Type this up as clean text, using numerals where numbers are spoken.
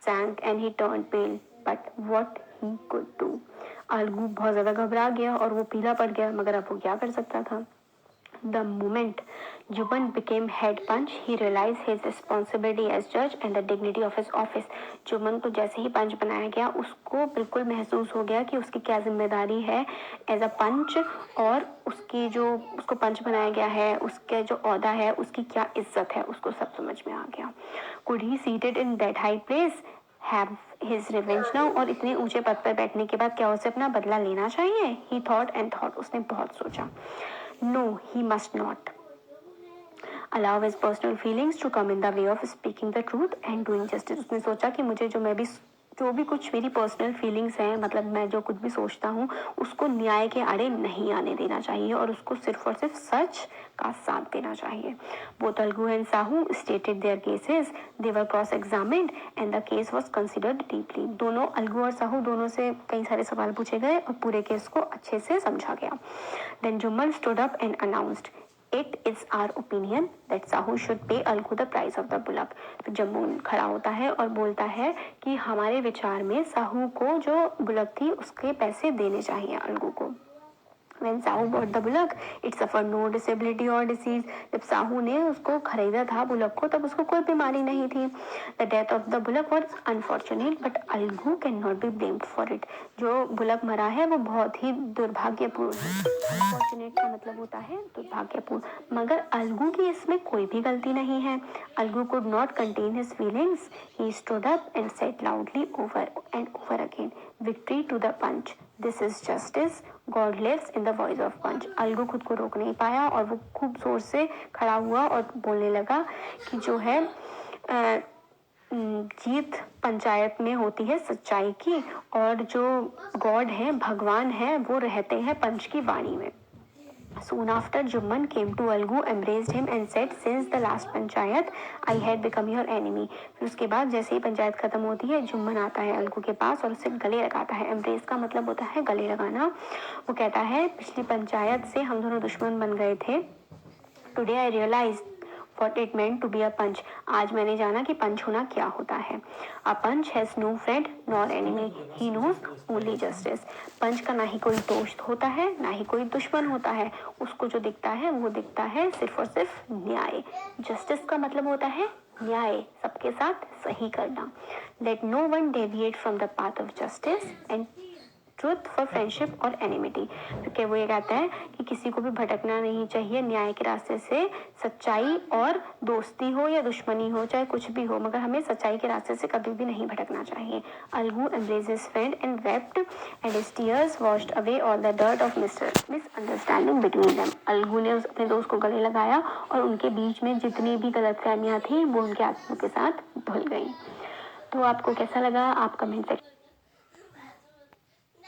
sank and he turned pale. But what he could do? Algu बहुत ज़्यादा घबरा गया और वो पीला पड़ गया, मगर अब वो क्या कर सकता था? The moment Juban became head punch, he realized his responsibility as judge and the dignity of his office. जुबन को जैसे ही पंच बनाया गया, उसको बिल्कुल महसूस हो गया कि उसकी क्या जिम्मेदारी है एज अ पंच, और उसकी जो उसको पंच बनाया गया है, उसका जो ओहदा है, उसकी क्या इज्जत है, उसको सब समझ में आ गया. Could he seated in that high place have his revenge now? और इतने ऊंचे पद पर बैठने के बाद क्या उसे अपना बदला लेना चाहिए? He thought and thought. उसने बहुत सोचा. No, he must not allow his personal feelings to come in the way of speaking the truth and doing justice. उसने सोचा कि मुझे जो भी कुछ मेरी पर्सनल फीलिंग्स हैं, मतलब मैं जो कुछ भी सोचता हूँ, उसको न्याय के आड़े नहीं आने देना चाहिए और उसको सिर्फ और सिर्फ सच का साथ देना चाहिए. Both Algu and Sahu stated their cases. They were cross-examined and the case was considered deeply. दोनों अलगू और साहू दोनों से कई सारे सवाल पूछे गए और पूरे केस को अच्छे से समझा गया. Then Jumal stood up and announced, It is our opinion that Sahu should pay Algu the price of the bullock. तो जम्मून खड़ा होता है और बोलता है कि हमारे विचार में साहू को जो बुलक थी उसके पैसे देने चाहिए अलगू को. When Sahu bought the bullock, it suffered no disability or disease. जब साहू ने उसको खरीदा था बुलक को, तब उसको कोई बीमारी नहीं थी. The death of the bullock was unfortunate, but Algu cannot be blamed for it. जो बुलक मरा है वो बहुत ही दुर्भाग्यपूर्ण है. Unfortunate का मतलब होता है दुर्भाग्यपूर्ण, मगर अलगू की इसमें कोई भी गलती नहीं है. Algu could not contain his feelings. He stood up and said loudly over and over again, "Victory to the punch. This is justice. God lives in the voice of punch." Algu खुद को रोक नहीं पाया और वो खूब जोर से खड़ा हुआ और बोलने लगा कि जो है जीत पंचायत में होती है सच्चाई की, और जो गॉड है, भगवान है, वो रहते हैं पंच की वाणी में. Soon after, Jumman came to Algu, embraced him and said, "Since the last panchayat, I had become your enemy." फिर उसके बाद जैसे ही पंचायत खत्म होती है, जुम्मन आता है अलगू के पास और उससे गले लगाता है. एम्ब्रेस का मतलब होता है गले लगाना. वो कहता है, पिछली पंचायत से हम दोनों दुश्मन बन गए थे. Today I realized what it meant to be a punch. आज मैंने जाना कि पंच होना क्या होता है. A punch has no friend nor enemy. He knows only justice. पंच का ना ही कोई दोस्त होता है, ना ही कोई दुश्मन होता है. उसको जो दिखता है वो दिखता है सिर्फ और सिर्फ न्याय. जस्टिस का मतलब होता है न्याय, सबके साथ सही करना. Let no one deviate from the path of justice and truth for friendship और एनिमिटी. क्योंकि वो ये कहता है कि किसी को भी भटकना नहीं चाहिए न्याय के रास्ते से. सच्चाई और दोस्ती हो या दुश्मनी हो, चाहे कुछ भी हो, मगर हमें सच्चाई के रास्ते से कभी भी नहीं भटकना चाहिए. Algu embraced his friend and wept and his tears washed away all the dirt of misunderstanding between them. Algu ने अपने दोस्त को गले लगाया और उनके बीच में जितनी भी गलतफहमियां थी वो उनके आंसू के साथ धुल गई. तो आपको कैसा लगा? आप कमेंट सेक्शन